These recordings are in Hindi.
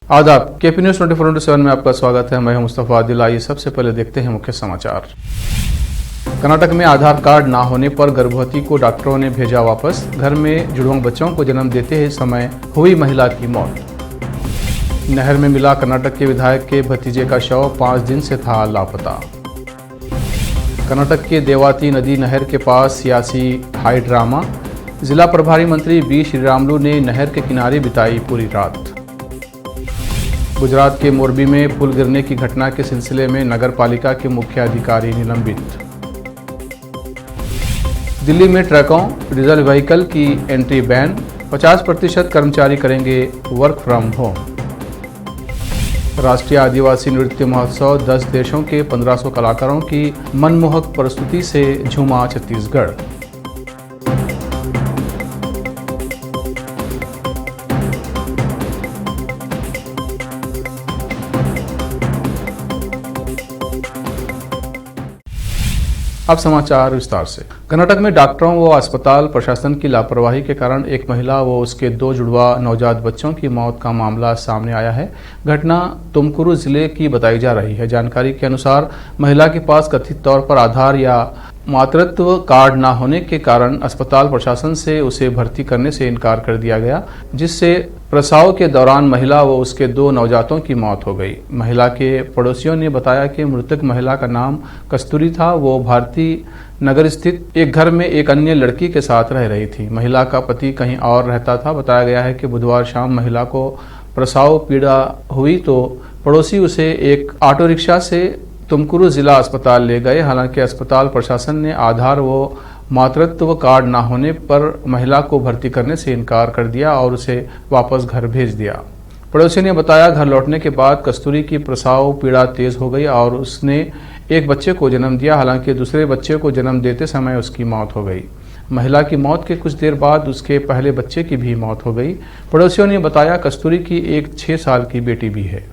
आदाब, केपी न्यूज 24/7 में आपका स्वागत है। मैं हूं मुस्तफा आदिल। आइए सबसे पहले देखते हैं मुख्य समाचार। कर्नाटक में आधार कार्ड ना होने पर गर्भवती को डॉक्टरों ने भेजा वापस। घर में जुड़वा बच्चों को जन्म देते ही समय हुई महिला की मौत। नहर में मिला कर्नाटक के विधायक के भतीजे का शव, 5 दिन से था लापता। कर्नाटक के देवाती नदी नहर के पास सियासी हाई ड्रामा। जिला प्रभारी मंत्री बी श्रीरामुलु ने नहर के किनारे बिताई पूरी रात। गुजरात के मोरबी में पुल गिरने की घटना के सिलसिले में नगर पालिका के मुख्य अधिकारी निलंबित। दिल्ली में ट्रकों, डीजल व्हीकल की एंट्री बैन। 50% कर्मचारी करेंगे वर्क फ्रॉम होम। राष्ट्रीय आदिवासी नृत्य महोत्सव, 10 देशों के 1500 कलाकारों की मनमोहक प्रस्तुति से झूमा छत्तीसगढ़। अब समाचार विस्तार से। कर्नाटक में डॉक्टरों व अस्पताल प्रशासन की लापरवाही के कारण एक महिला व उसके 2 जुड़वा नवजात बच्चों की मौत का मामला सामने आया है। घटना तुमकुरू जिले की बताई जा रही है। जानकारी के अनुसार महिला के पास कथित तौर पर आधार या मातृत्व कार्ड न होने के कारण अस्पताल प्रशासन से उसे भर्ती करने से इनकार कर दिया गया, जिससे प्रसव के दौरान महिला व उसके 2 नवजातों की मौत हो गई। महिला के पड़ोसियों ने बताया कि मृतक महिला का नाम कस्तूरी था। वो भारती नगर स्थित एक घर में एक अन्य लड़की के साथ रह रही थी। महिला का पति कहीं और रहता था। बताया गया है कि बुधवार शाम महिला को प्रसव पीड़ा हुई तो पड़ोसी उसे एक ऑटो रिक्शा से तुमकुरू जिला अस्पताल ले गए। हालांकि अस्पताल प्रशासन ने आधार व मातृत्व कार्ड न होने पर महिला को भर्ती करने से इनकार कर दिया और उसे वापस घर भेज दिया। पड़ोसी ने बताया, घर लौटने के बाद कस्तूरी की प्रसव पीड़ा तेज हो गई और उसने एक बच्चे को जन्म दिया। हालांकि दूसरे बच्चे को जन्म देते समय उसकी मौत हो गई। महिला की मौत के कुछ देर बाद उसके पहले बच्चे की भी मौत हो गई। पड़ोसियों ने बताया, कस्तूरी की एक 6 साल की बेटी भी है।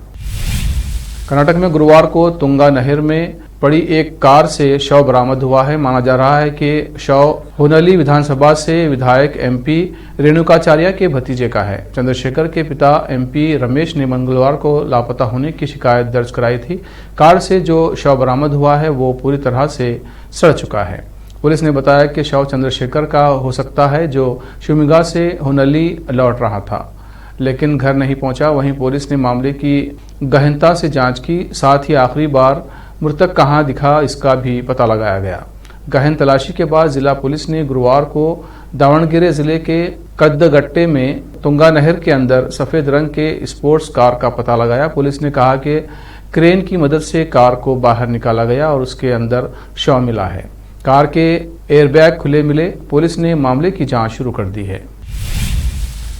कर्नाटक में गुरुवार को तुंगा नहर में पड़ी एक कार से शव बरामद हुआ है। माना जा रहा है कि शव होनली विधानसभा से विधायक एमपी रेणुकाचार्य के भतीजे का है। चंद्रशेखर के पिता एमपी रमेश ने मंगलवार को लापता होने की शिकायत दर्ज कराई थी। कार से जो शव बरामद हुआ है वो पूरी तरह से सड़ चुका है। पुलिस ने बताया कि शव चंद्रशेखर का हो सकता है, जो शिवमोगा से होनली लौट रहा था लेकिन घर नहीं पहुंचा। वहीं पुलिस ने मामले की गहनता से जांच की। साथ ही आखिरी बार मृतक कहां दिखा इसका भी पता लगाया गया। गहन तलाशी के बाद जिला पुलिस ने गुरुवार को दावणगेरे जिले के कद्दगट्टे में तुंगा नहर के अंदर सफेद रंग के स्पोर्ट्स कार का पता लगाया। पुलिस ने कहा कि क्रेन की मदद से कार को बाहर निकाला गया और उसके अंदर शव मिला है। कार के एयरबैग खुले मिले। पुलिस ने मामले की जांच शुरू कर दी है।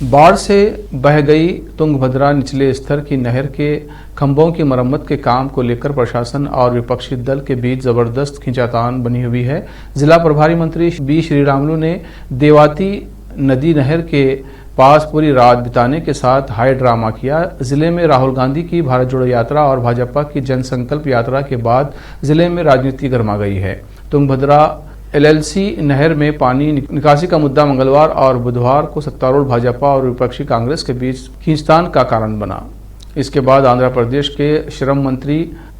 बाढ़ से बह गई तुंगभद्रा निचले स्तर की नहर के खंभों की मरम्मत के काम को लेकर प्रशासन और विपक्षी दल के बीच जबरदस्त खींचातान बनी हुई है। जिला प्रभारी मंत्री बी श्रीरामुलु ने देवाती नदी नहर के पास पूरी रात बिताने के साथ हाई ड्रामा किया। जिले में राहुल गांधी की भारत जोड़ो यात्रा और भाजपा की जनसंकल्प यात्रा के बाद जिले में राजनीति गर्मा गई है। तुंगभद्रा एलएलसी नहर में पानी निकासी का मुद्दा मंगलवार और बुधवार को सत्तारूढ़ भाजपा और विपक्षी कांग्रेस के बीच खींचतान का कारण बना। इसके बाद आंध्र प्रदेश के श्रम मंत्री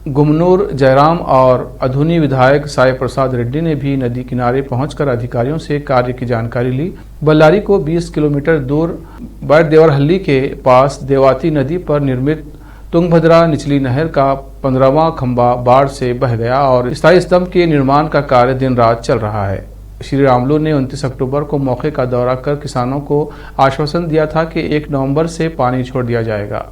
गुमनूर जयराम और अधुनी विधायक साई प्रसाद रेड्डी ने भी नदी किनारे पहुंचकर अधिकारियों से कार्य की जानकारी ली। बल्लारी को 20 किलोमीटर दूर बैरदेवरहल्ली के पास देवाती नदी पर निर्मित तुंगभद्रा निचली नहर का 15वां खंभा बाढ़ से बह गया और स्थायी स्तंभ के निर्माण का कार्य दिन रात चल रहा है। श्री रामुलु ने 29 अक्टूबर को मौके का दौरा कर किसानों को आश्वासन दिया था कि 1 नवंबर से पानी छोड़ दिया जाएगा।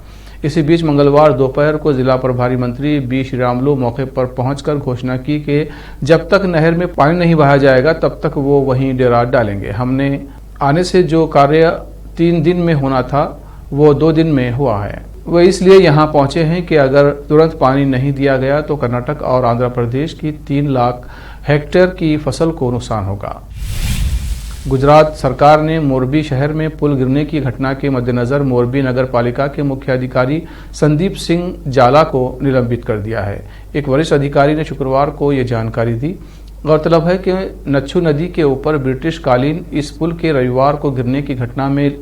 इसी बीच मंगलवार दोपहर को जिला प्रभारी मंत्री बी श्रीरामुलु मौके पर पहुंचकर घोषणा की कि जब तक नहर में पानी नहीं बहाया जाएगा तब तक वो वहीं डेरा डालेंगे। हमने आने से जो कार्य 3 दिन में होना था वो 2 दिन में हुआ है। वे इसलिए यहाँ पहुंचे हैं कि अगर तुरंत पानी नहीं दिया गया तो कर्नाटक और आंध्र प्रदेश की 3 लाख हेक्टेयर की फसल को नुकसान होगा। गुजरात सरकार ने मोरबी शहर में पुल गिरने की घटना के मद्देनजर मोरबी नगर पालिका के मुख्य अधिकारी संदीप सिंह जाला को निलंबित कर दिया है। एक वरिष्ठ अधिकारी ने शुक्रवार को ये जानकारी दी। गौरतलब है कि नच्छू नदी के ऊपर ब्रिटिश कालीन इस पुल के रविवार को गिरने की घटना में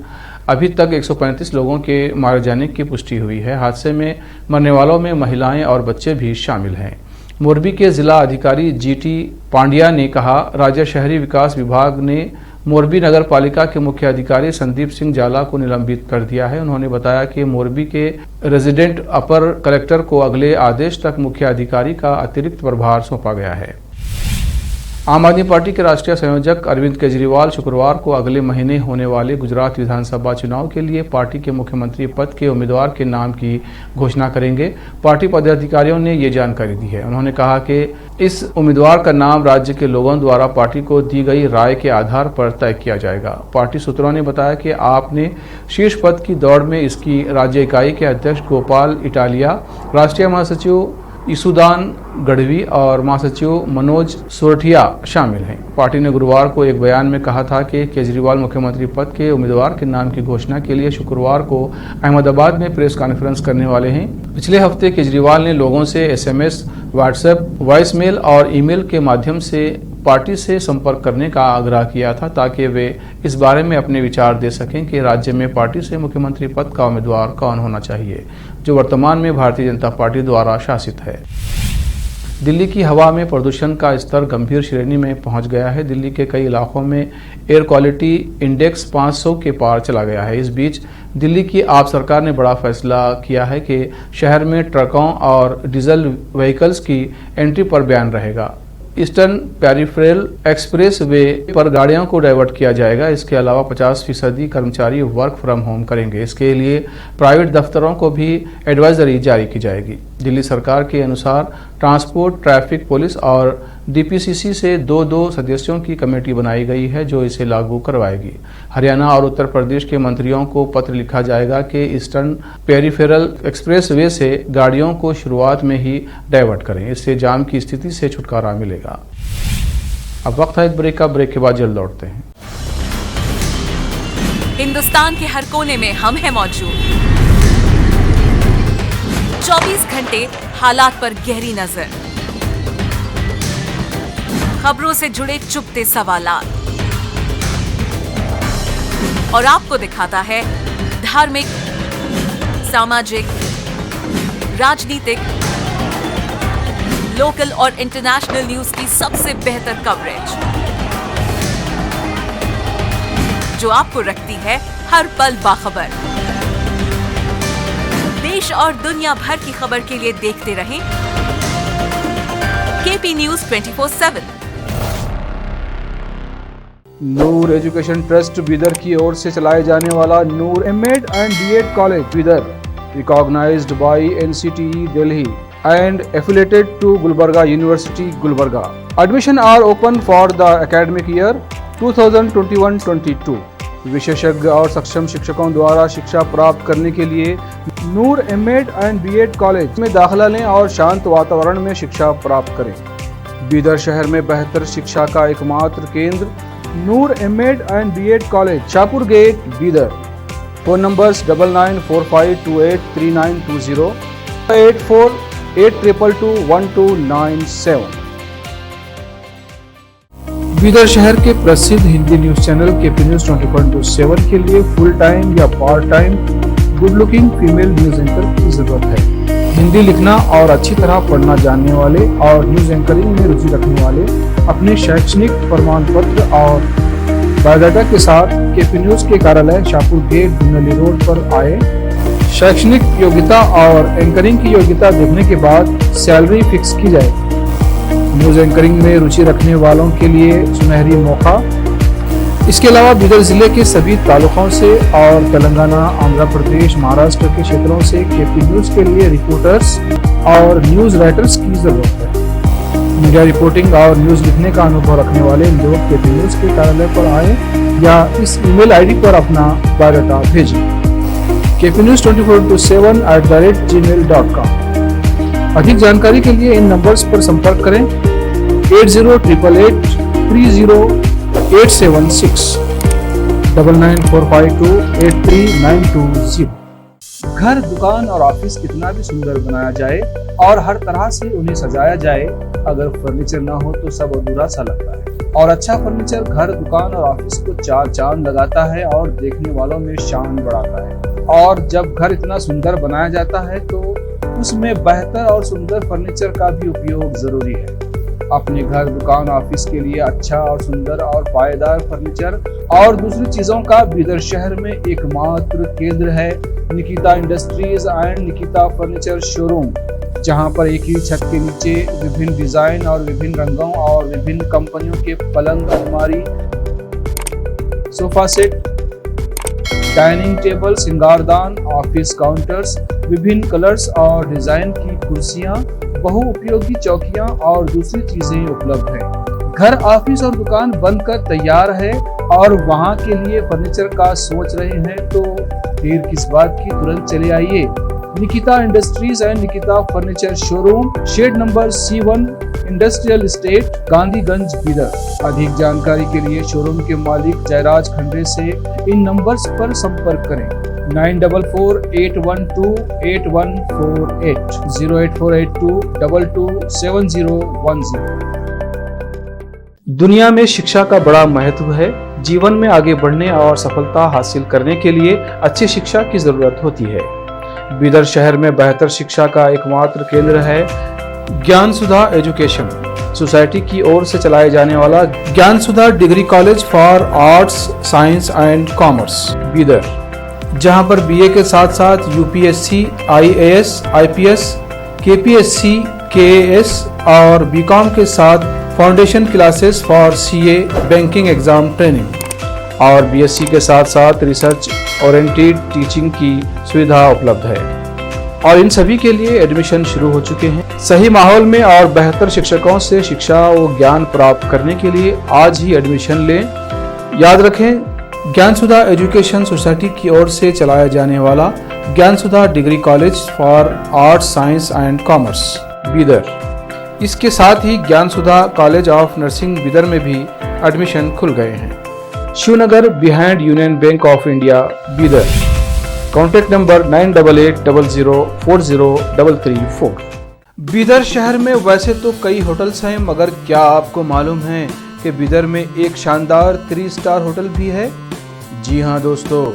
अभी तक 135 लोगों के मारे जाने की पुष्टि हुई है। हादसे में मरने वालों में महिलाएं और बच्चे भी शामिल हैं। मोरबी के जिला अधिकारी जीटी पांड्या ने कहा, राज्य शहरी विकास विभाग ने मोरबी नगर पालिका के मुख्य अधिकारी संदीप सिंह जाला को निलंबित कर दिया है। उन्होंने बताया कि मोरबी के रेजिडेंट अपर कलेक्टर को अगले आदेश तक मुख्य अधिकारी का अतिरिक्त प्रभार सौंपा गया है। आम आदमी पार्टी के राष्ट्रीय संयोजक अरविंद केजरीवाल शुक्रवार को अगले महीने होने वाले गुजरात विधानसभा चुनाव के लिए पार्टी के मुख्यमंत्री पद के उम्मीदवार के नाम की घोषणा करेंगे। पार्टी पदाधिकारियों ने ये जानकारी दी है। उन्होंने कहा कि इस उम्मीदवार का नाम राज्य के लोगों द्वारा पार्टी को दी गई राय के आधार पर तय किया जाएगा। पार्टी सूत्रों ने बताया कि आप ने शीर्ष पद की दौड़ में इसकी राज्य इकाई के अध्यक्ष गोपाल इटालिया, राष्ट्रीय महासचिव ईसुदान गढ़वी और महासचिव मनोज सोरठिया शामिल हैं। पार्टी ने गुरुवार को एक बयान में कहा था कि केजरीवाल मुख्यमंत्री पद के उम्मीदवार के नाम की घोषणा के लिए शुक्रवार को अहमदाबाद में प्रेस कॉन्फ्रेंस करने वाले हैं। पिछले हफ्ते केजरीवाल ने लोगों से एसएमएस, व्हाट्सएप, वॉइसमेल और ईमेल के माध्यम से पार्टी से संपर्क करने का आग्रह किया था ताकि वे इस बारे में अपने विचार दे सकें कि राज्य में पार्टी से मुख्यमंत्री पद का उम्मीदवार कौन होना चाहिए, जो वर्तमान में भारतीय जनता पार्टी द्वारा शासित है। दिल्ली की हवा में प्रदूषण का स्तर गंभीर श्रेणी में पहुंच गया है। दिल्ली के कई इलाकों में एयर क्वालिटी इंडेक्स 500 के पार चला गया है। इस बीच दिल्ली की आप सरकार ने बड़ा फैसला किया है कि शहर में ट्रकों और डीजल व्हीकल्स की एंट्री पर बैन रहेगा। ईस्टर्न पेरिफेरल एक्सप्रेस वे पर गाड़ियों को डाइवर्ट किया जाएगा। इसके अलावा 50% कर्मचारी वर्क फ्रॉम होम करेंगे। इसके लिए प्राइवेट दफ्तरों को भी एडवाइजरी जारी की जाएगी। दिल्ली सरकार के अनुसार ट्रांसपोर्ट, ट्रैफिक पुलिस और डीपीसीसी से 2-2 सदस्यों की कमेटी बनाई गई है जो इसे लागू करवाएगी। हरियाणा और उत्तर प्रदेश के मंत्रियों को पत्र लिखा जाएगा कि ईस्टर्न पेरिफेरल एक्सप्रेस वे से गाड़ियों को शुरुआत में ही डाइवर्ट करें। इससे जाम की स्थिति से छुटकारा मिलेगा। अब वक्त है ब्रेक का। ब्रेक के बाद जल्द लौटते हैं। हिंदुस्तान के हर कोने में हम हैं मौजूद। 24 घंटे हालात पर गहरी नजर, खबरों से जुड़े चुपते सवालात और आपको दिखाता है धार्मिक, सामाजिक, राजनीतिक, लोकल और इंटरनेशनल न्यूज की सबसे बेहतर कवरेज जो आपको रखती है हर पल बाखबर। देश और दुनिया भर की खबर के लिए देखते रहें KP news 24/7। Noor education trust Bidar की ओर से चलाए जाने वाला Noor MEd and BEd college Bidar, recognised by NCTE Delhi and affiliated to Gulbarga University, Gulbarga. Admission are open for the academic year 2021-22. विशेषज्ञ और सक्षम शिक्षकों द्वारा शिक्षा प्राप्त करने के लिए नूर एमएड एंड बीएड कॉलेज में दाखिला लें और शांत वातावरण में शिक्षा प्राप्त करें। बीदर शहर में बेहतर शिक्षा का एकमात्र केंद्र Noor MEd and BEd college, Shahpur gate, Bidar. Phone numbers 9945283920, 8482221297। Bidar शहर के प्रसिद्ध Hindi news channel KP news 24/7 के लिए फुल टाइम या part time good looking female news anchor की जरूरत है। हिंदी लिखना और अच्छी तरह पढ़ना जानने वाले और न्यूज एंकरिंग में रुचि रखने वाले अपने शैक्षणिक प्रमाण पत्र और बायोडाटा के साथ केपी न्यूज के कार्यालय शाहपुर गेट, धुनली रोड पर आए। शैक्षणिक योग्यता और एंकरिंग की योग्यता देखने के बाद सैलरी फिक्स की जाए। न्यूज एंकरिंग में रुचि रखने वालों के लिए सुनहरी मौका। इसके अलावा बीदर जिले के सभी तालुकों से और तेलंगाना, आंध्र प्रदेश, महाराष्ट्र के क्षेत्रों से केपी न्यूज के लिए रिपोर्टर्स और न्यूज राइटर्स की जरूरत है। मीडिया रिपोर्टिंग और न्यूज लिखने का अनुभव रखने वाले लोग केपी न्यूज के कार्यालय पर आए या इस ईमेल आईडी पर अपना बायोडाटा भेजें, kpnews24/7@gmail.com। अधिक जानकारी के लिए इन नंबर्स पर संपर्क करें 8088300876, 9945283920। घर, दुकान और ऑफिस कितना भी सुंदर बनाया जाए और हर तरह से उन्हें सजाया जाए, अगर फर्नीचर ना हो तो सब अधूरा सा लगता है। और अच्छा फर्नीचर घर, दुकान और ऑफिस को चार चांद लगाता है और देखने वालों में शान बढ़ाता है। और जब घर इतना सुंदर बनाया जाता है तो उसमें बेहतर और सुंदर फर्नीचर का भी उपयोग जरूरी है। अपने घर, दुकान, ऑफिस के लिए अच्छा और सुंदर और पायदार फर्नीचर और दूसरी चीजों का बीदर शहर में एकमात्र केंद्र है Nikita industries and Nikita furniture showroom, जहां पर एक ही छत के नीचे विभिन्न डिजाइन और विभिन्न रंगों और विभिन्न कंपनियों के पलंग, अलमारी, सोफा सेट, डाइनिंग टेबल, सिंगारदान, ऑफिस काउंटर्स, विभिन्न कलर्स और डिजाइन की कुर्सियां, बहुउपयोगी चौकियां और दूसरी चीजें उपलब्ध हैं। घर, ऑफिस और दुकान बनकर तैयार है और वहां के लिए फर्नीचर का सोच रहे हैं तो देर किस बात की, तुरंत चले आइए Nikita industries and Nikita furniture showroom, shed number C1, industrial estate, Gandhiganj, Bidar. अधिक जानकारी के लिए शोरूम के मालिक जयराज खंडे से इन नंबर्स पर संपर्क करें 9448128148 08482227010। दुनिया में शिक्षा का बड़ा महत्व है। जीवन में आगे बढ़ने और सफलता हासिल करने के लिए अच्छी शिक्षा की जरूरत होती है। बीदर शहर में बेहतर शिक्षा का एकमात्र केंद्र है ज्ञान सुधा एजुकेशन सोसाइटी की ओर से चलाए जाने वाला Gyan Sudha degree college for arts, science and commerce Bidar, जहां पर बीए के साथ साथ UPSC, IAS, IPS, KPSC, KAS और बीकॉम के साथ foundation classes for CA, banking exam training और बीएससी के साथ साथ रिसर्च ओरिएंटेड टीचिंग की सुविधा उपलब्ध है और इन सभी के लिए एडमिशन शुरू हो चुके हैं। सही माहौल में और बेहतर शिक्षकों से शिक्षा व ज्ञान प्राप्त करने के लिए आज ही एडमिशन लें। याद रखें, ज्ञान सुधा एजुकेशन सोसाइटी की ओर से चलाया जाने वाला Gyan Sudha degree college for arts, science and commerce Bidar, इसके साथ ही Gyan Sudha college of nursing Bidar में भी एडमिशन खुल गए हैं। Shivnagar behind union bank of India Bidar. Contact number 988800403334। Bidar शहर में वैसे तो कई होटल्स हैं, मगर क्या आपको मालूम है कि बीदर में एक शानदार 3 स्टार होटल भी है? जी हाँ दोस्तों,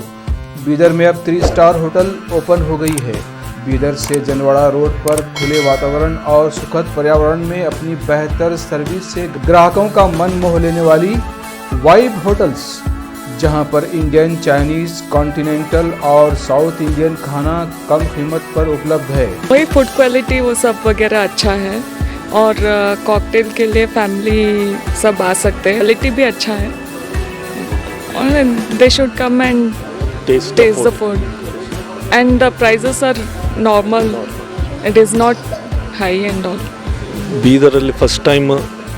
बीदर में अब 3 स्टार होटल ओपन हो गई है। बीदर से जनवाड़ा रोड पर खुले वातावरण और सुखद पर्यावरण में अपनी बेहतर सर्विस से ग्राहकों का मन मोह लेने वाली वाइब होटल्स, जहां पर इंडियन, चाइनीज, कॉन्टिनेंटल और साउथ इंडियन खाना कम कीमत पर उपलब्ध है। वही फूड क्वालिटी वो सब वगैरह अच्छा है और कॉकटेल के लिए फैमिली सब आ सकते हैं। क्वालिटी भी अच्छा है और they should come and taste the food and the prices are normal, it is not high and all. ಬೀದರಲ್ಲಿ ಫಸ್ಟ್ ಟೈಮ್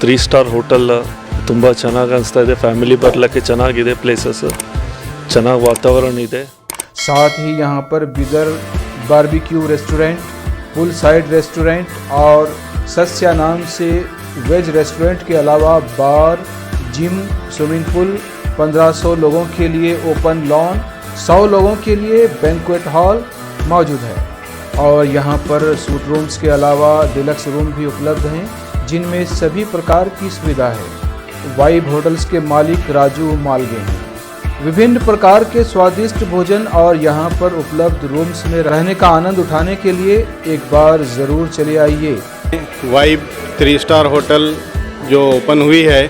3 ಸ್ಟಾರ್ ಹೋಟೆಲ್ ತುಂಬ ಚೆನ್ನಾಗಿ ಅನಿಸ್ತಾ ಇದೆ. ಫ್ಯಾಮಿಲಿ ಬರಲಿಕ್ಕೆ ಚೆನ್ನಾಗಿದೆ, ಪ್ಲೇಸಸ್ ಚೆನ್ನಾಗಿ ವಾತಾವರಣ ಇದೆ. साथ ही यहाँ पर बीदर बारबेक्यू रेस्टोरेंट, पुल साइड रेस्टोरेंट और सस्या नाम से वेज रेस्टोरेंट के अलावा बार, जिम, स्विमिंग पूल, 1500 लोगों के लिए ओपन लॉन, 100 लोगों के लिए बैंक्वेट हॉल मौजूद है और यहाँ पर सूट रूम्स के अलावा डिलक्स रूम भी उपलब्ध हैं, जिनमें सभी प्रकार की सुविधा है। वाइब होटल्स के मालिक राजू मालगे हैं। विभिन्न प्रकार के स्वादिष्ट भोजन और यहाँ पर उपलब्ध रूम्स में रहने का आनंद उठाने के लिए एक बार ज़रूर चले आइए। वाइब 3 स्टार होटल जो ओपन हुई है,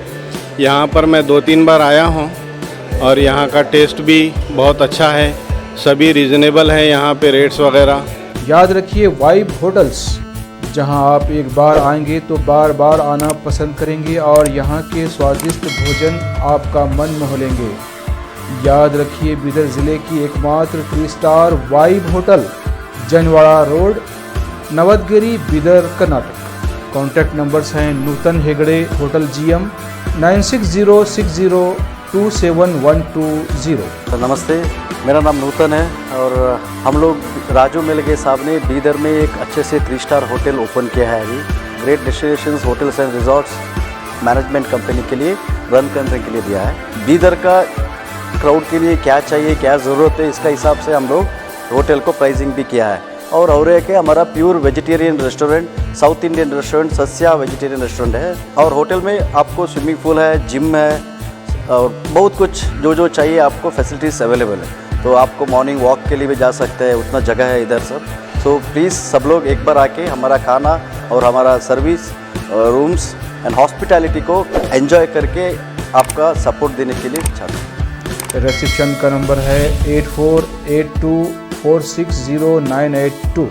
यहाँ पर मैं 2-3 बार आया हूँ और यहाँ का टेस्ट भी बहुत अच्छा है। सभी रीज़नेबल हैं यहाँ पे रेट्स वगैरह। याद रखिए, वाइब होटल्स, जहां आप एक बार आएंगे तो बार बार आना पसंद करेंगे और यहाँ के स्वादिष्ट भोजन आपका मन मोह लेंगे। याद रखिए, बीदर ज़िले की एकमात्र 3 star vibe hotel, Janwada road, Navadgiri, Bidar, Karnataka. Contact numbers हैं नूतन हेगड़े, होटल GM 9606027120। नमस्ते, मेरा नाम नूतन है और हम लोग राजू मिलगे साहब ने बीदर में एक अच्छे से 3 स्टार होटल ओपन किया है। अभी great destinations hotels and resorts management company के लिए रन करने के लिए दिया है। बीदर का क्राउड के लिए क्या चाहिए, क्या ज़रूरत है, इसका हिसाब से हम लोग होटल को प्राइसिंग भी किया है। और एक है हमारा pure vegetarian restaurant, south Indian restaurant, सस्या वेजिटेरियन रेस्टोरेंट है। और होटल में आपको स्विमिंग पूल है, जिम है और बहुत कुछ जो चाहिए आपको फैसिलिटीज़ अवेलेबल है। तो आपको मॉर्निंग वॉक के लिए भी जा सकते हैं, उतना जगह है इधर सब। तो प्लीज़ सब लोग एक बार आके हमारा खाना और हमारा सर्विस, रूम्स एंड हॉस्पिटैलिटी को एंजॉय करके आपका सपोर्ट देने के लिए चाहते हैं। रिसेप्शन का नंबर है 8482460982।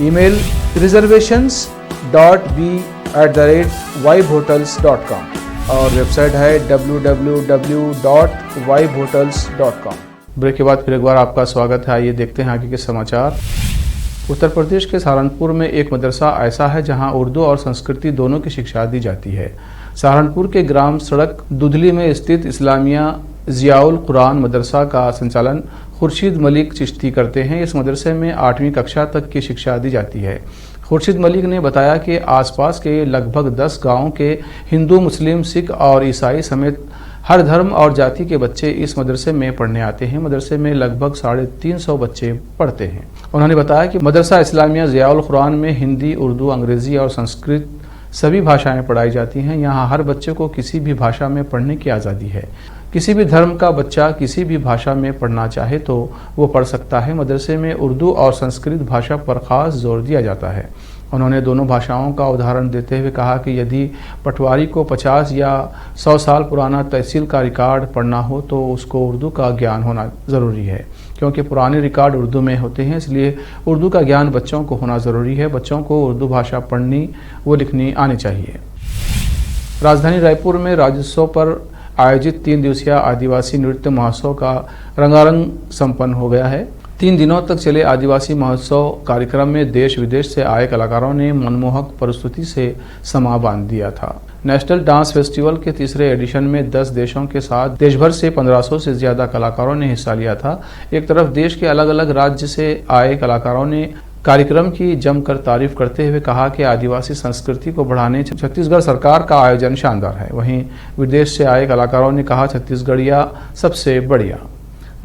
ईमेल reservations.b@vibehotels.com और वेबसाइट है www.vibehotels.com। ब्रेक के बाद फिर एक बार आपका स्वागत है। आइए देखते हैं आगे के समाचार। उत्तर प्रदेश के सहारनपुर में एक मदरसा ऐसा है जहां उर्दू और संस्कृति दोनों की शिक्षा दी जाती है। सहारनपुर के ग्राम सड़क दुधली में स्थित इस्लामिया ज़ियाउल कुरान मदरसा का संचालन खुर्शीद मलिक चिश्ती करते हैं। इस मदरसे में 8वीं कक्षा तक की शिक्षा दी जाती है। खुर्शीद मलिक ने बताया कि आसपास के लगभग 10 गांवों के हिंदू, मुस्लिम, सिख और ईसाई समेत हर धर्म और जाति के बच्चे इस मदरसे में पढ़ने आते हैं। मदरसे में लगभग 350 बच्चे पढ़ते हैं। उन्होंने बताया कि मदरसा इस्लामिया ज़ियाउल कुरान में हिंदी, उर्दू, अंग्रेज़ी और संस्कृत सभी भाषाएं पढ़ाई जाती हैं। यहाँ हर बच्चे को किसी भी भाषा में पढ़ने की आज़ादी है। किसी भी धर्म का बच्चा किसी भी भाषा में पढ़ना चाहे तो वो पढ़ सकता है। मदरसे में उर्दू और संस्कृत भाषा पर ख़ास जोर दिया जाता है। उन्होंने दोनों भाषाओं का उदाहरण देते हुए कहा कि यदि पटवारी को 50 या 100 साल पुराना तहसील का रिकॉर्ड पढ़ना हो तो उसको उर्दू का ज्ञान होना ज़रूरी है, क्योंकि पुराने रिकॉर्ड उर्दू में होते हैं। इसलिए उर्दू का ज्ञान बच्चों को होना ज़रूरी है। बच्चों को उर्दू भाषा पढ़नी व लिखनी आनी चाहिए। राजधानी रायपुर में राज्योत्सव पर आयोजित 3 दिवसीय आदिवासी नृत्य महोत्सव का रंगारंग संपन्न हो गया है। 3 दिनों तक चले आदिवासी महोत्सव कार्यक्रम में देश विदेश से आए कलाकारों ने मनमोहक प्रस्तुति से समा बांध दिया था। नेशनल डांस फेस्टिवल के तीसरे एडिशन में 10 देशों के साथ देश भर से 1500 से ज्यादा कलाकारों ने हिस्सा लिया था। एक तरफ देश के अलग अलग राज्य से आए कलाकारों ने कार्यक्रम की जमकर तारीफ करते हुए कहा कि आदिवासी संस्कृति को बढ़ाने छत्तीसगढ़ सरकार का आयोजन शानदार है। वहीं विदेश से आए कलाकारों ने कहा छत्तीसगढ़िया सबसे बढ़िया।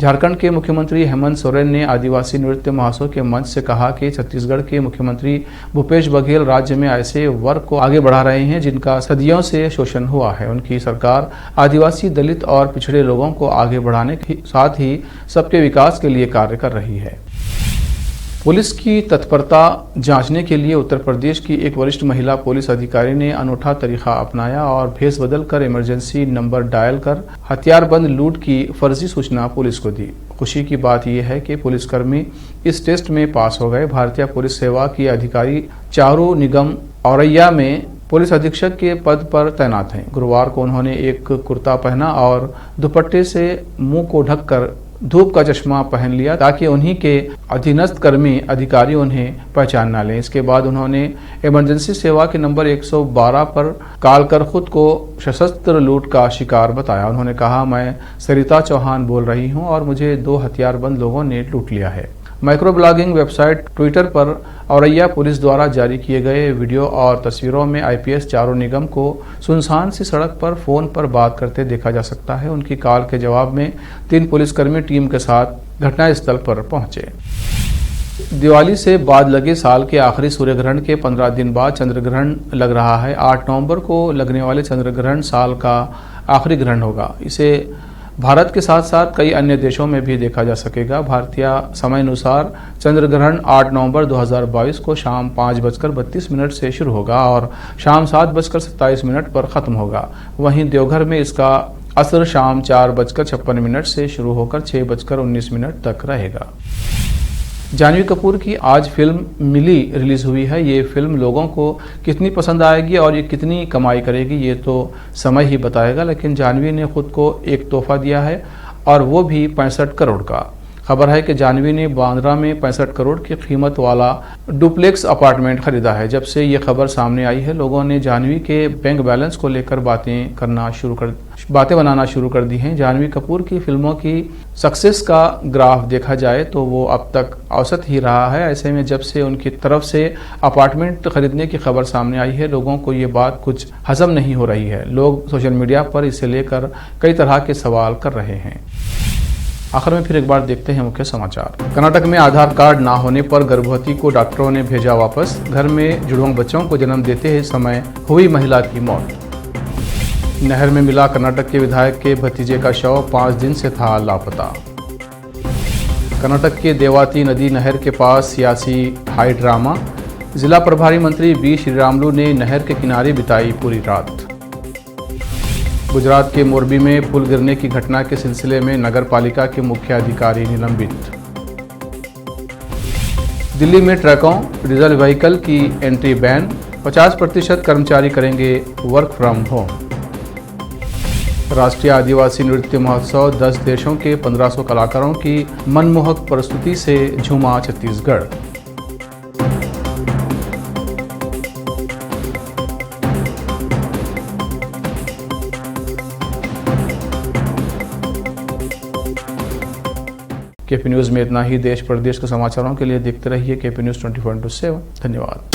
झारखंड के मुख्यमंत्री हेमंत सोरेन ने आदिवासी नृत्य महोत्सव के मंच से कहा कि छत्तीसगढ़ के मुख्यमंत्री भूपेश बघेल राज्य में ऐसे वर्ग को आगे बढ़ा रहे हैं जिनका सदियों से शोषण हुआ है। उनकी सरकार आदिवासी, दलित और पिछड़े लोगों को आगे बढ़ाने के साथ ही सबके विकास के लिए कार्य कर रही है। पुलिस की तत्परता जांचने के लिए उत्तर प्रदेश की एक वरिष्ठ महिला पुलिस अधिकारी ने अनूठा तरीका अपनाया और भेस बदलकर इमरजेंसी नंबर डायल कर हथियारबंद लूट की फर्जी सूचना पुलिस को दी। खुशी की बात यह है कि पुलिसकर्मी इस टेस्ट में पास हो गए। भारतीय पुलिस सेवा की अधिकारी चारू निगम औरैया में पुलिस अधीक्षक के पद पर तैनात हैं। गुरुवार को उन्होंने एक कुर्ता पहना और दुपट्टे से मुंह को ढककर धूप का चश्मा पहन लिया ताकि उन्हीं के अधीनस्थ कर्मी अधिकारी उन्हें पहचान न लें। इसके बाद उन्होंने इमरजेंसी सेवा के नंबर 112 पर कॉल कर खुद को सशस्त्र लूट का शिकार बताया। उन्होंने कहा, मैं सरिता चौहान बोल रही हूं और मुझे 2 हथियारबंद लोगों ने लूट लिया है। माइक्रो ब्लॉगिंग वेबसाइट ट्विटर पर औरैया पुलिस द्वारा जारी किए गए वीडियो और तस्वीरों में आईपीएस चारू निगम को सुनसान सी सड़क पर फोन पर बात करते देखा जा सकता है। उनकी कॉल के जवाब में 3 पुलिसकर्मी टीम के साथ घटनास्थल पर पहुंचे। दिवाली से बाद लगे साल के आखिरी सूर्य ग्रहण के 15 दिन बाद चंद्र ग्रहण लग रहा है। 8 नवंबर को लगने वाले चंद्र ग्रहण साल का आखिरी ग्रहण होगा। इसे भारत के साथ साथ कई अन्य देशों में भी देखा जा सकेगा। भारतीय समय अनुसार चंद्र ग्रहण 8 नवंबर 2022 को शाम 5:32 से शुरू होगा और शाम 7:27 पर ख़त्म होगा। वहीं देवघर में इसका असर शाम 4:56 से शुरू होकर 6:19 तक रहेगा। जानवी कपूर की आज फिल्म मिली रिलीज हुई है। ये फिल्म लोगों को कितनी पसंद आएगी और ये कितनी कमाई करेगी ये तो समय ही बताएगा, लेकिन जानवी ने खुद को एक तोहफा दिया है और वो भी 65 करोड़ का। खबर है कि जानवी ने बांद्रा में 65 करोड़ की कीमत वाला डुप्लेक्स अपार्टमेंट खरीदा है। जब से ये खबर सामने आई है लोगों ने जानवी के बैंक बैलेंस को लेकर बातें बनाना शुरू कर दी हैं। जानवी कपूर की फिल्मों की सक्सेस का ग्राफ देखा जाए तो वो अब तक औसत ही रहा है। ऐसे में जब से उनकी तरफ से अपार्टमेंट खरीदने की खबर सामने आई है लोगों को ये बात कुछ हजम नहीं हो रही है। लोग सोशल मीडिया पर इसे लेकर कई तरह के सवाल कर रहे हैं। आखिर में फिर एक बार देखते हैं मुख्य समाचार। कर्नाटक में आधार कार्ड ना होने पर गर्भवती को डॉक्टरों ने भेजा वापस। घर में जुड़वां बच्चों को जन्म देते समय हुई महिला की मौत। नहर में मिला कर्नाटक के विधायक के भतीजे का शव, 5 दिन से था लापता। कर्नाटक के देवाती नदी नहर के पास सियासी हाई ड्रामा। जिला प्रभारी मंत्री बी श्रीरामुलु ने नहर के किनारे बिताई पूरी रात। गुजरात के मोरबी में पुल गिरने की घटना के सिलसिले में नगर पालिका के मुख्य अधिकारी निलंबित। दिल्ली में ट्रकों, डीजल व्हीकल की एंट्री बैन। 50% कर्मचारी करेंगे वर्क फ्रॉम होम। राष्ट्रीय आदिवासी नृत्य महोत्सव, 10 देशों के 1500 कलाकारों की मनमोहक प्रस्तुति से झूमा छत्तीसगढ़। केपी न्यूज़ में इतना ही। देश प्रदेश के समाचारों के लिए देखते रहिए केपी न्यूज़ 24/7। धन्यवाद।